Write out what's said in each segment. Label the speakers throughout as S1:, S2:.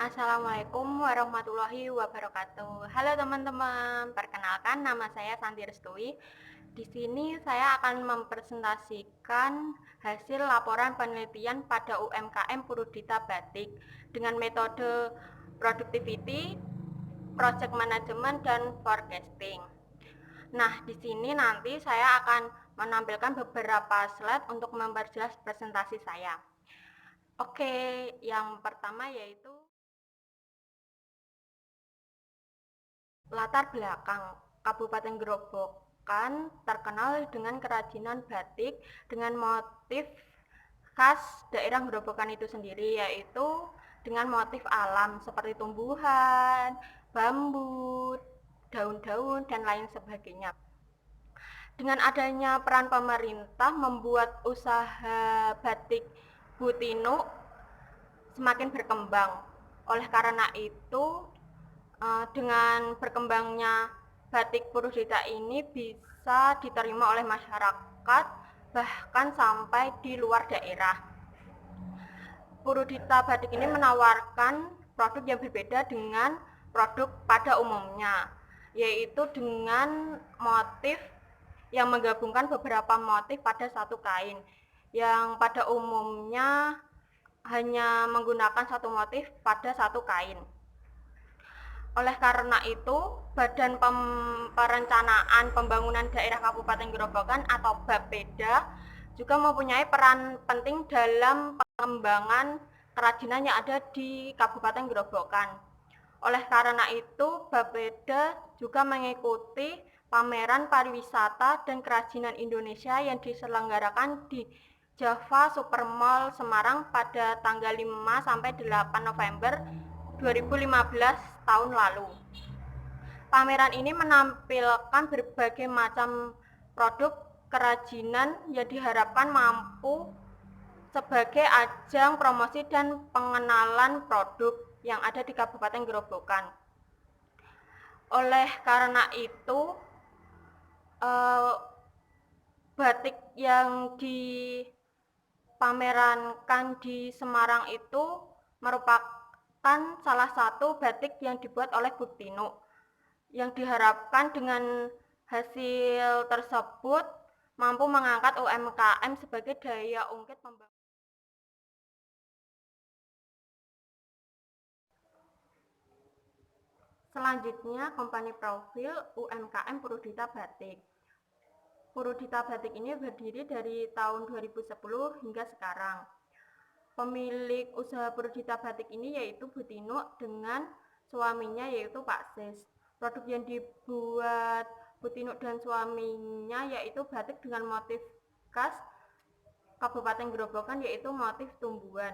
S1: Assalamualaikum warahmatullahi wabarakatuh. Halo teman-teman, perkenalkan nama saya Santi Restui. Di sini saya akan mempresentasikan hasil laporan penelitian pada UMKM Purudita Batik dengan metode productivity, project management, dan forecasting. Nah, di sini nanti saya akan menampilkan beberapa slide untuk memperjelas presentasi saya. Oke, yang pertama yaitu latar belakang. Kabupaten Grobogan terkenal dengan kerajinan batik dengan motif khas daerah Grobogan itu sendiri, yaitu dengan motif alam seperti tumbuhan, bambu, daun-daun, dan lain sebagainya. Dengan adanya peran pemerintah membuat usaha batik Butino semakin berkembang. Oleh karena itu, dengan berkembangnya batik Purudita ini bisa diterima oleh masyarakat bahkan sampai di luar daerah. Purudita batik ini menawarkan produk yang berbeda dengan produk pada umumnya, yaitu dengan motif yang menggabungkan beberapa motif pada satu kain, yang pada umumnya hanya menggunakan satu motif pada satu kain. Oleh karena itu, Badan Perencanaan Pembangunan Daerah Kabupaten Grobogan atau Bapeda juga mempunyai peran penting dalam pengembangan kerajinan yang ada di Kabupaten Grobogan. Oleh karena itu, Bapeda juga mengikuti pameran pariwisata dan kerajinan Indonesia yang diselenggarakan di Java Supermall Semarang pada tanggal 5 sampai 8 November 2015 tahun lalu. Pameran ini menampilkan berbagai macam produk kerajinan yang diharapkan mampu sebagai ajang promosi dan pengenalan produk yang ada di Kabupaten Grobogan. Oleh karena itu, batik yang dipamerankan di Semarang itu merupakan salah satu batik yang dibuat oleh Butino, yang diharapkan dengan hasil tersebut mampu mengangkat UMKM sebagai daya ungkit pembangunan. Selanjutnya, company profil UMKM Purudita Batik. Purudita Batik ini berdiri dari tahun 2010 hingga sekarang. Pemilik usaha Purudita Batik ini yaitu Butino dengan suaminya yaitu Pak Sis. Produk yang dibuat Butino dan suaminya yaitu batik dengan motif khas Kabupaten Grobogan yaitu motif tumbuhan.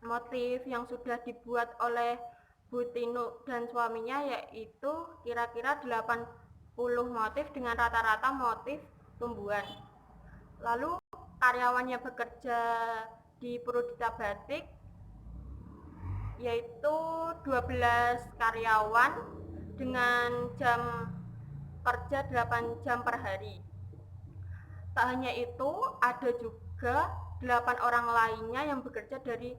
S1: Motif yang sudah dibuat oleh Butino dan suaminya yaitu kira-kira 80 motif dengan rata-rata motif tumbuhan. Lalu karyawan yang bekerja di Purudita Batik yaitu 12 karyawan dengan jam kerja 8 jam per hari. Tak hanya itu, ada juga 8 orang lainnya yang bekerja dari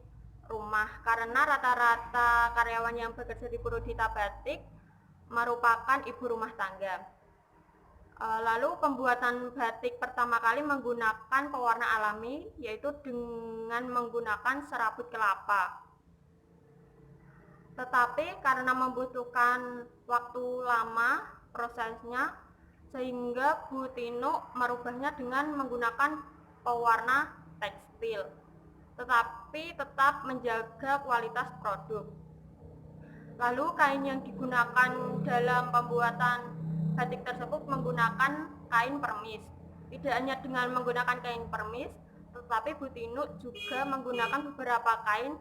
S1: rumah karena rata-rata karyawan yang bekerja di Purudita Batik merupakan ibu rumah tangga. Lalu pembuatan batik pertama kali menggunakan pewarna alami yaitu dengan menggunakan serabut kelapa. Tetapi karena membutuhkan waktu lama prosesnya sehingga Butino merubahnya dengan menggunakan pewarna tekstil, tetapi tetap menjaga kualitas produk. Lalu kain yang digunakan dalam pembuatan batik tersebut menggunakan kain permis. Tidak hanya dengan menggunakan kain permis, tetapi Butino juga menggunakan beberapa kain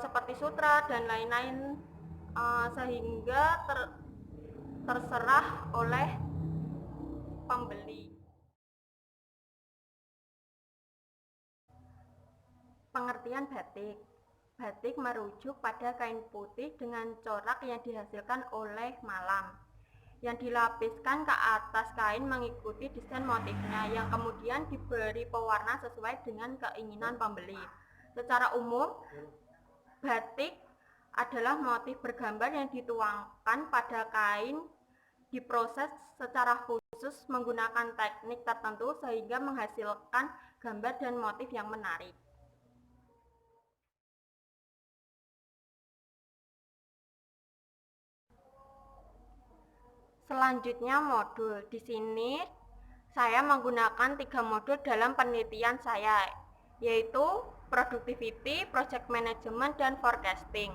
S1: seperti sutra dan lain-lain, sehingga terserah oleh pembeli. Pengertian batik. Batik merujuk pada kain putih dengan corak yang dihasilkan oleh malam, yang dilapiskan ke atas kain mengikuti desain motifnya, yang kemudian diberi pewarna sesuai dengan keinginan pembeli. Secara umum, Batik adalah motif bergambar yang dituangkan pada kain, diproses secara khusus menggunakan teknik tertentu sehingga menghasilkan gambar dan motif yang menarik. Selanjutnya modul. Di sini saya menggunakan 3 modul dalam penelitian saya, yaitu productivity, project management, dan forecasting.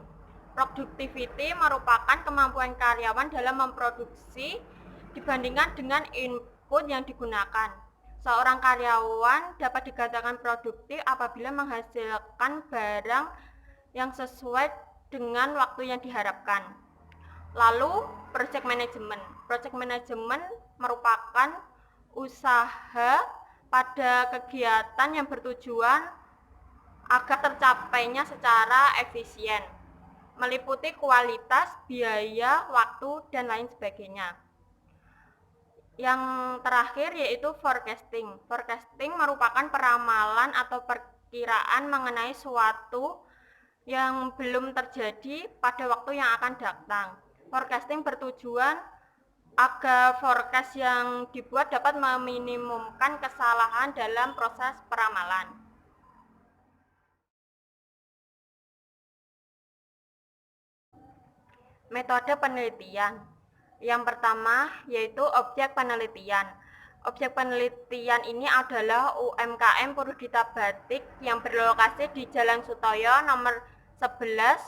S1: Productivity merupakan kemampuan karyawan dalam memproduksi dibandingkan dengan input yang digunakan. Seorang karyawan dapat dikatakan produktif apabila menghasilkan barang yang sesuai dengan waktu yang diharapkan. Lalu, project management. Project management merupakan usaha pada kegiatan yang bertujuan agar tercapainya secara efisien, meliputi kualitas, biaya, waktu, dan lain sebagainya. Yang terakhir yaitu forecasting. Forecasting merupakan peramalan atau perkiraan mengenai suatu yang belum terjadi pada waktu yang akan datang. Forecasting bertujuan agar forecast yang dibuat dapat meminimumkan kesalahan dalam proses peramalan. Metode penelitian. Yang pertama yaitu objek penelitian. Objek penelitian ini adalah UMKM Purudita Batik yang berlokasi di Jalan Sutoyo nomor 11,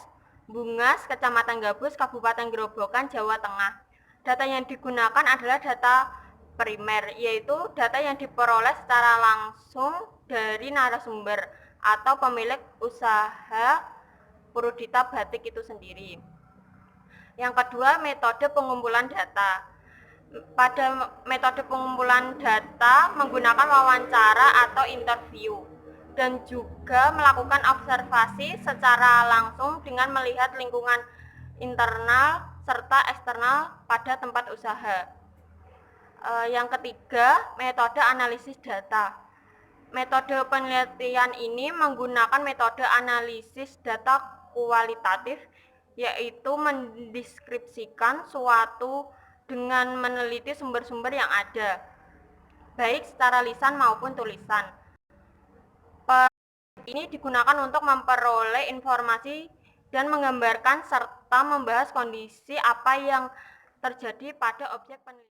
S1: Bungas, Kecamatan Gabus, Kabupaten Grobogan, Jawa Tengah. Data yang digunakan adalah data primer, yaitu data yang diperoleh secara langsung dari narasumber atau pemilik usaha Purudita Batik itu sendiri. Yang kedua, metode pengumpulan data. Pada metode pengumpulan data menggunakan wawancara atau interview dan juga melakukan observasi secara langsung dengan melihat lingkungan internal serta eksternal pada tempat usaha. Yang ketiga, metode analisis data. Metode penelitian ini menggunakan metode analisis data kualitatif, yaitu mendeskripsikan suatu dengan meneliti sumber-sumber yang ada, baik secara lisan maupun tulisan. Ini digunakan untuk memperoleh informasi dan menggambarkan serta membahas kondisi apa yang terjadi pada objek penelitian.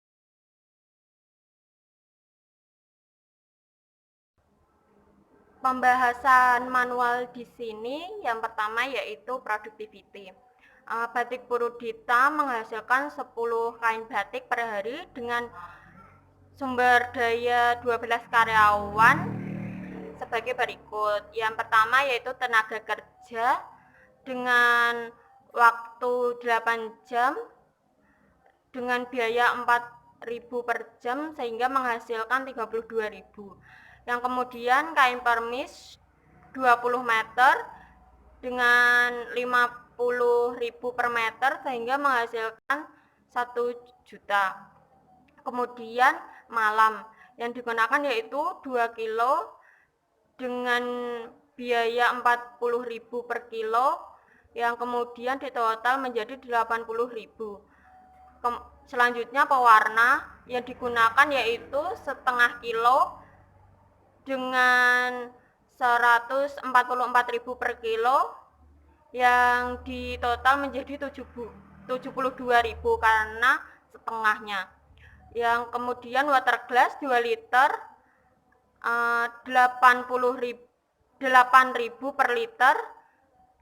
S1: Pembahasan manual di sini yang pertama yaitu productivity. Batik Purudita menghasilkan 10 kain batik per hari dengan sumber daya 12 karyawan sebagai berikut. Yang pertama yaitu tenaga kerja dengan waktu 8 jam dengan biaya 4.000 per jam sehingga menghasilkan 32.000. Yang kemudian kain permis 20 meter dengan 50.000 per meter sehingga menghasilkan 1 juta. Kemudian malam yang digunakan yaitu 2 kilo dengan biaya 40.000 per kilo yang kemudian ditotal menjadi 80.000. Selanjutnya pewarna yang digunakan yaitu setengah kilo dengan 144.000 per kilo yang ditotal menjadi 72.000 karena setengahnya. Yang kemudian water glass 2 liter 8.000 per liter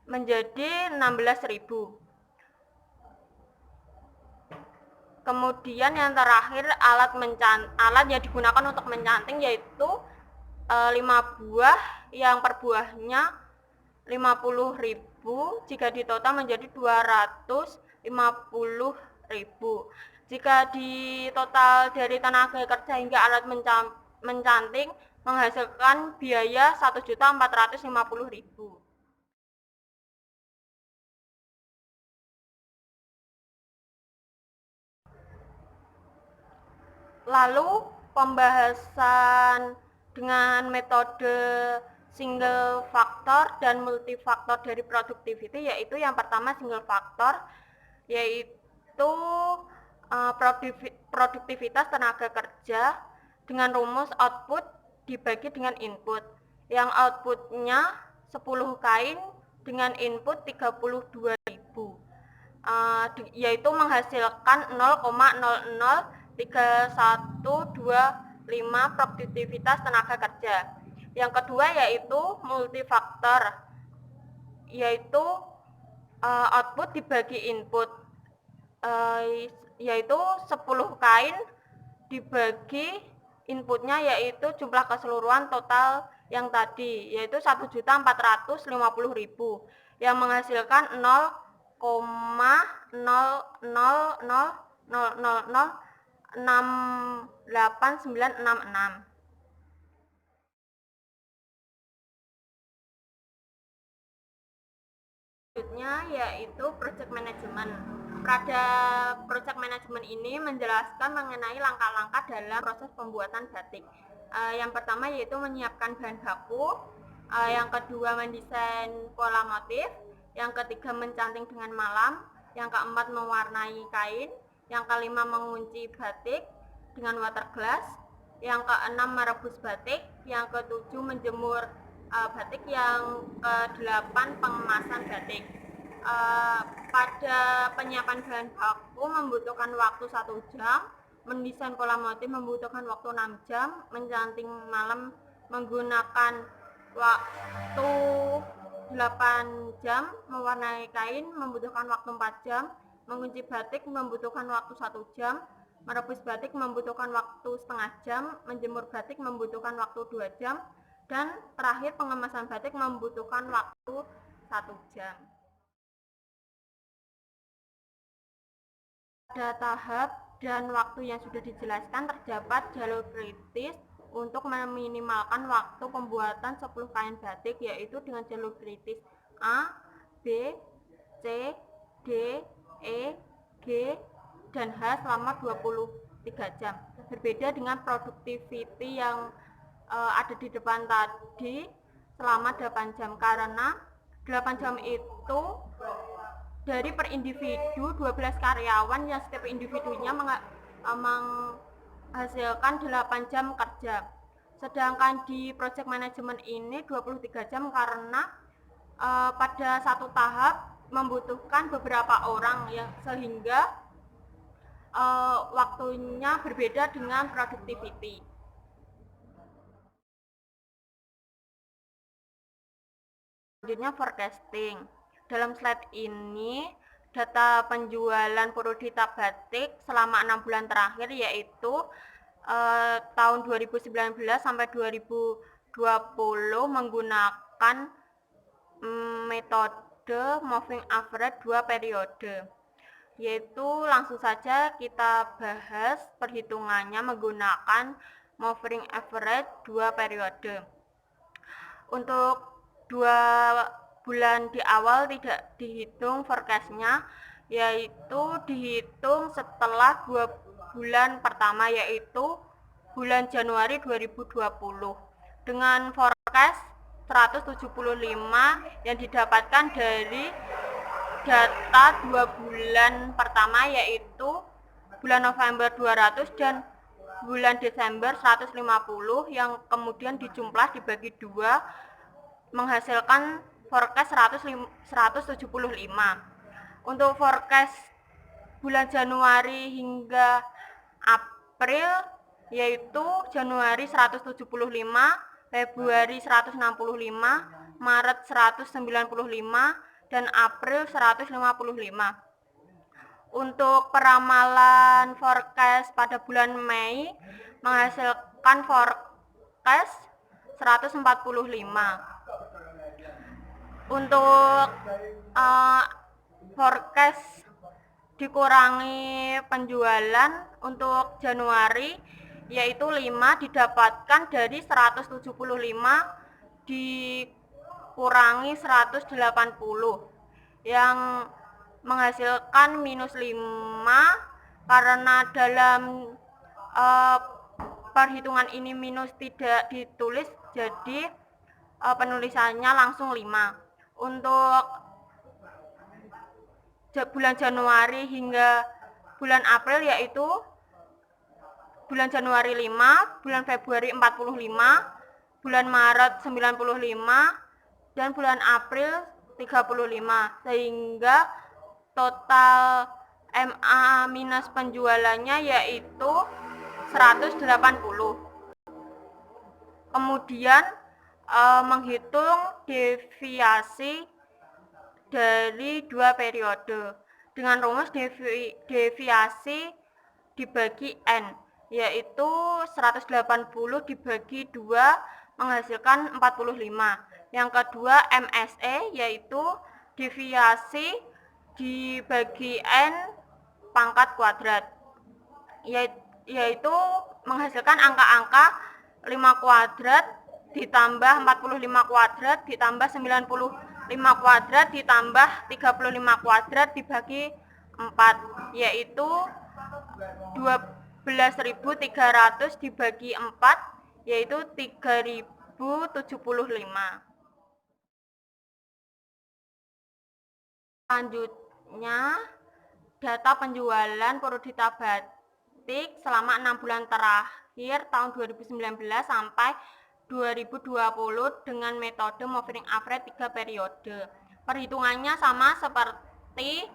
S1: menjadi 16.000. Kemudian yang terakhir alat yang digunakan untuk mencanting yaitu 5 buah yang per buahnya 50.000 jika ditotal menjadi 250.000. Jika ditotal dari tenaga kerja hingga alat mencanting menghasilkan biaya 1.450.000. Lalu pembahasan dengan metode single faktor dan multifaktor dari productivity, yaitu yang pertama single faktor, yaitu produktivitas tenaga kerja dengan rumus output dibagi dengan input, yang outputnya 10 kain dengan input 32.000, yaitu menghasilkan 0,003125 produktivitas tenaga kerja. Yang kedua yaitu multifaktor, yaitu output dibagi input, yaitu 10 kain dibagi inputnya, yaitu jumlah keseluruhan total yang tadi, yaitu 1.450.000, yang menghasilkan 0,000000068966. Selanjutnya yaitu project management. Pada project management ini menjelaskan mengenai langkah-langkah dalam proses pembuatan batik. Yang pertama yaitu menyiapkan bahan baku, yang kedua mendesain pola motif, yang ketiga mencanting dengan malam, yang keempat mewarnai kain, yang kelima mengunci batik dengan water glass, yang keenam merebus batik, yang ketujuh menjemur batik, yang ke-8 pengemasan batik. Pada penyiapan bahan baku membutuhkan waktu 1 jam, mendesain pola motif membutuhkan waktu 6 jam, mencanting malam menggunakan waktu 8 jam, mewarnai kain membutuhkan waktu 4 jam, mengunci batik membutuhkan waktu 1 jam, merebus batik membutuhkan waktu setengah jam, menjemur batik membutuhkan waktu 2 jam, dan terakhir pengemasan batik membutuhkan waktu 1 jam. Pada tahap dan waktu yang sudah dijelaskan terdapat jalur kritis untuk meminimalkan waktu pembuatan 10 kain batik, yaitu dengan jalur kritis A, B, C, D, E, G, dan H selama 23 jam. Berbeda dengan productivity yang ada di depan tadi selama 8 jam, karena 8 jam itu dari per individu 12 karyawan yang setiap individunya menghasilkan 8 jam kerja. Sedangkan di project management ini 23 jam karena pada satu tahap membutuhkan beberapa orang, ya, sehingga waktunya berbeda dengan productivity. Selanjutnya forecasting. Dalam slide ini data penjualan Purudita Batik selama 6 bulan terakhir, yaitu tahun 2019 sampai 2020 menggunakan metode moving average 2 periode. Yaitu langsung saja kita bahas perhitungannya menggunakan moving average 2 periode. Untuk 2 bulan di awal tidak dihitung forecastnya, yaitu dihitung setelah 2 bulan pertama, yaitu bulan Januari 2020, dengan forecast 175 yang didapatkan dari data 2 bulan pertama, yaitu bulan November 200 dan bulan Desember 150, yang kemudian dijumlah dibagi 2 menghasilkan forecast 175. Untuk forecast bulan Januari hingga April, yaitu Januari 175, Februari 165, Maret 195, dan April 155. Untuk peramalan forecast pada bulan Mei menghasilkan forecast 145. Untuk forecast dikurangi penjualan untuk Januari, yaitu 5 didapatkan dari 175 dikurangi 180, yang menghasilkan minus 5, karena dalam perhitungan ini minus tidak ditulis, jadi penulisannya langsung 5. Untuk bulan Januari hingga bulan April yaitu bulan Januari 5, bulan Februari 45, bulan Maret 95, dan bulan April 35, sehingga total MA minus penjualannya yaitu 180. Kemudian menghitung deviasi dari 2 periode dengan rumus deviasi dibagi N, yaitu 180 dibagi 2 menghasilkan 45. Yang kedua MSE, yaitu deviasi dibagi N pangkat kuadrat, yaitu menghasilkan angka-angka 5 kuadrat ditambah 45 kuadrat ditambah 95 kuadrat ditambah 35 kuadrat dibagi 4, yaitu 12.300 dibagi 4, yaitu 3.075. Selanjutnya, data penjualan Purudita Batik selama 6 bulan terakhir tahun 2019 sampai 2020 dengan metode moving average 3 periode. Perhitungannya sama seperti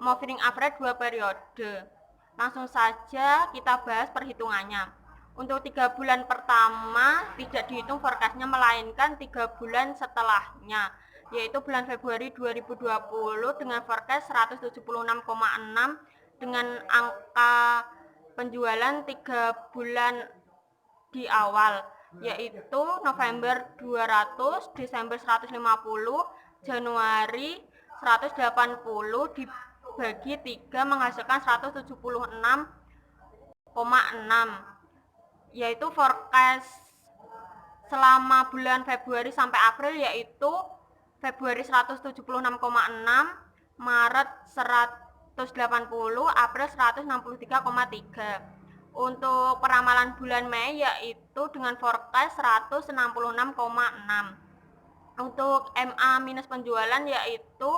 S1: moving average 2 periode. Langsung saja kita bahas perhitungannya. Untuk 3 bulan pertama tidak dihitung forecastnya, melainkan 3 bulan setelahnya, yaitu bulan Februari 2020 dengan forecast 176,6 dengan angka penjualan 3 bulan di awal, yaitu November 200, Desember 150, Januari 180 dibagi 3 menghasilkan 176,6, yaitu forecast selama bulan Februari sampai April yaitu Februari 176,6, Maret 180, April 163,3. Untuk peramalan bulan Mei yaitu dengan forecast 166,6. Untuk MA minus penjualan yaitu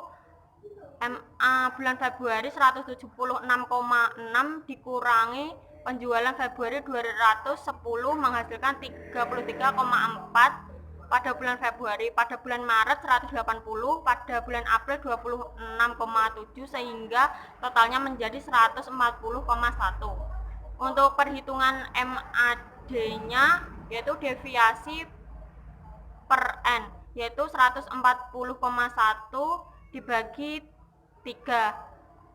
S1: MA bulan Februari 176,6 dikurangi penjualan Februari 210 menghasilkan 33,4 pada bulan Februari, pada bulan Maret 180, pada bulan April 26,7, sehingga totalnya menjadi 140,1. Untuk perhitungan MAD-nya yaitu deviasi per N, yaitu 140,1 dibagi 3,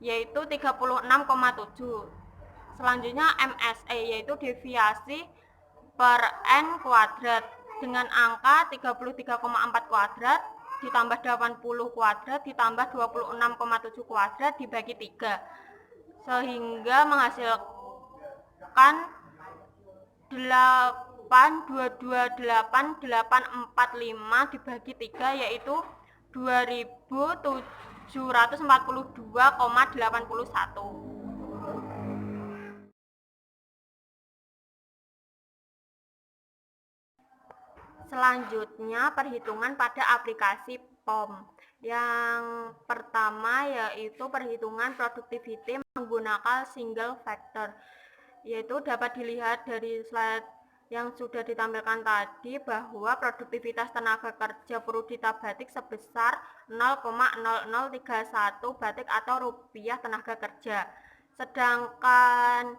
S1: yaitu 36,7. Selanjutnya MSE, yaitu deviasi per N kuadrat dengan angka 33,4 kuadrat ditambah 80 kuadrat ditambah 26,7 kuadrat dibagi 3, sehingga menghasilkan 8228845 dibagi 3, yaitu 2742,81. Selanjutnya perhitungan pada aplikasi POM. Yang pertama yaitu perhitungan productivity menggunakan single factor, yaitu dapat dilihat dari slide yang sudah ditampilkan tadi bahwa produktivitas tenaga kerja Purudita Batik sebesar 0,0031 batik atau rupiah tenaga kerja. Sedangkan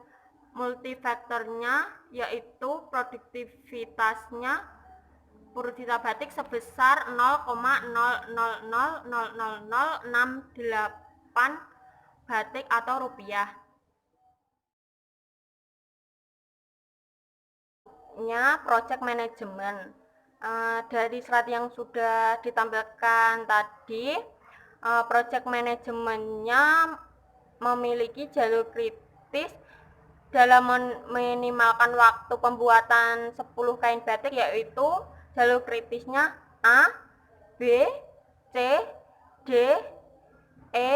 S1: multifaktornya yaitu produktivitasnya Purudita Batik sebesar 0,000068 batik atau rupiah. Project management, dari slide yang sudah ditampilkan tadi, project manajemennya memiliki jalur kritis dalam meminimalkan waktu pembuatan 10 kain batik, yaitu jalur kritisnya A, B, C, D, E,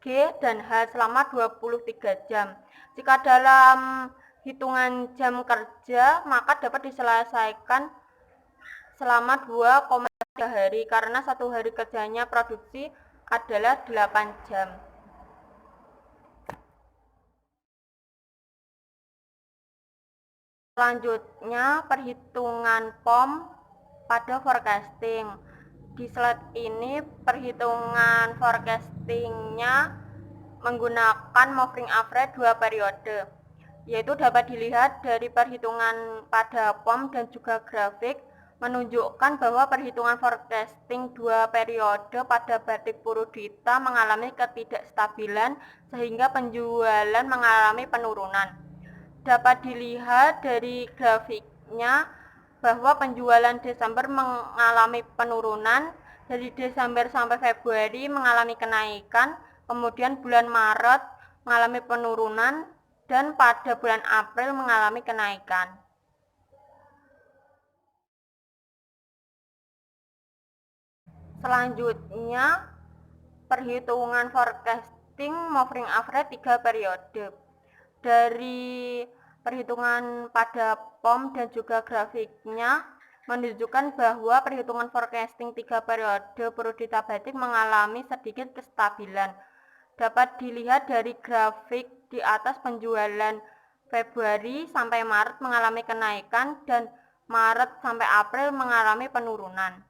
S1: G, dan H selama 23 jam. Jika dalam hitungan jam kerja, maka dapat diselesaikan selama 2,3 hari karena satu hari kerjanya produksi adalah 8 jam. Selanjutnya perhitungan POM pada forecasting. Di slide ini perhitungan forecastingnya menggunakan moving average 2 periode, yaitu dapat dilihat dari perhitungan pada POM dan juga grafik menunjukkan bahwa perhitungan forecasting 2 periode pada batik Purudita mengalami ketidakstabilan sehingga penjualan mengalami penurunan. Dapat dilihat dari grafiknya bahwa penjualan Desember mengalami penurunan, dari Desember sampai Februari mengalami kenaikan, kemudian bulan Maret mengalami penurunan, dan pada bulan April mengalami kenaikan. Selanjutnya, perhitungan forecasting moving average 3 periode. Dari perhitungan pada POM dan juga grafiknya menunjukkan bahwa perhitungan forecasting 3 periode Purudita Batik mengalami sedikit kestabilan. Dapat dilihat dari grafik di atas penjualan Februari sampai Maret mengalami kenaikan dan Maret sampai April mengalami penurunan.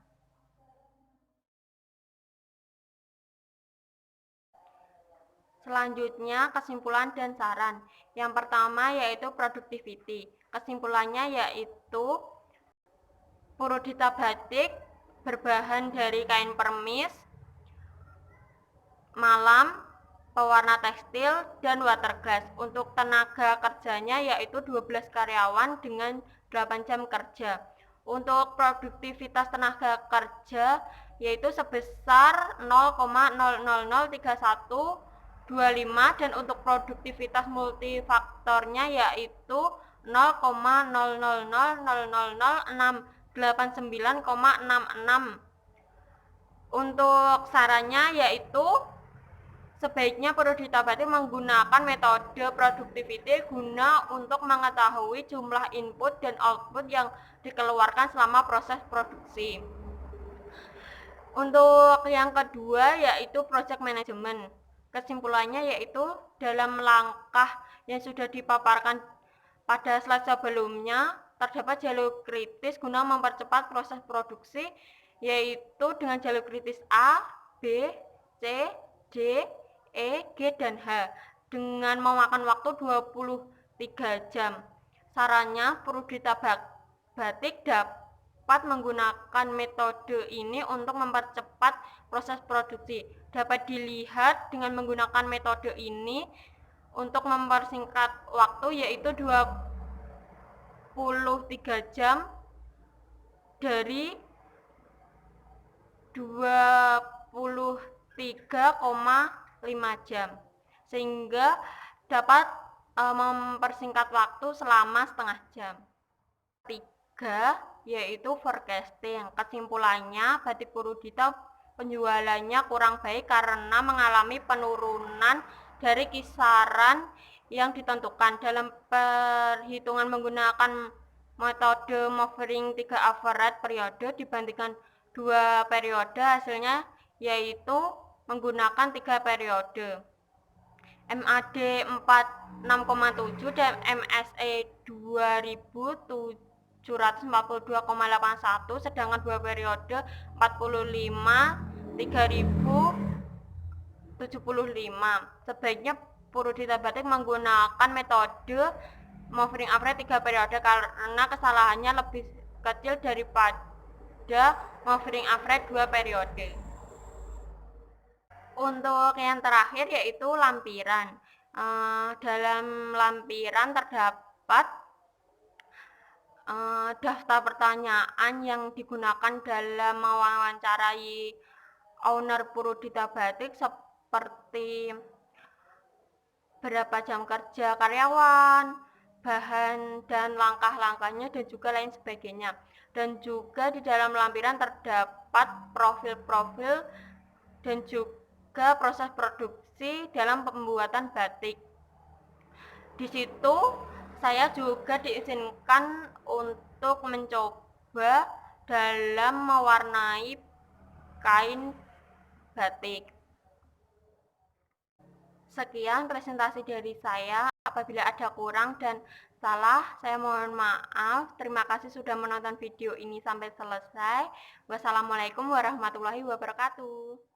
S1: Selanjutnya, kesimpulan dan saran. Yang pertama yaitu productivity. Kesimpulannya yaitu Purudita Batik berbahan dari kain permis, malam, pewarna tekstil, dan waterglass. Untuk tenaga kerjanya yaitu 12 karyawan dengan 8 jam kerja. Untuk produktivitas tenaga kerja yaitu sebesar 0,0003125 dan untuk produktivitas multifaktornya yaitu 0,000000689,66. Untuk sarannya yaitu sebaiknya Purudita Batik menggunakan metode productivity guna untuk mengetahui jumlah input dan output yang dikeluarkan selama proses produksi. Untuk yang kedua yaitu project management. Kesimpulannya yaitu dalam langkah yang sudah dipaparkan pada slide sebelumnya terdapat jalur kritis guna mempercepat proses produksi, yaitu dengan jalur kritis A, B, C, D, E, G, dan H dengan memakan waktu 23 jam. Sarannya Purudita Batik dapat menggunakan metode ini untuk mempercepat proses produksi. Dapat dilihat dengan menggunakan metode ini untuk mempersingkat waktu yaitu 23 jam dari 23,5 jam, sehingga dapat mempersingkat waktu selama setengah jam. 3 yaitu forecasting. Kesimpulannya, batik Purudita penjualannya kurang baik karena mengalami penurunan dari kisaran yang ditentukan. Dalam perhitungan menggunakan metode moving 3 average periode dibandingkan 2 periode, hasilnya yaitu menggunakan 3 periode. MAD 46,7 dan MSE 2742,81, sedangkan 2 periode 45 3075. Sebaiknya Purudita Batik menggunakan metode moving average 3 periode karena kesalahannya lebih kecil daripada moving average 2 periode. Untuk yang terakhir yaitu lampiran. Dalam lampiran terdapat daftar pertanyaan yang digunakan dalam mewawancarai owner Purudita Batik seperti berapa jam kerja karyawan, bahan dan langkah-langkahnya, dan juga lain sebagainya. Dan juga di dalam lampiran terdapat profil-profil dan juga proses produksi dalam pembuatan batik. Di situ saya juga diizinkan untuk mencoba dalam mewarnai kain batik. Sekian presentasi dari saya. Apabila ada kurang dan salah, saya mohon maaf. Terima kasih sudah menonton video ini sampai selesai. Wassalamualaikum warahmatullahi wabarakatuh.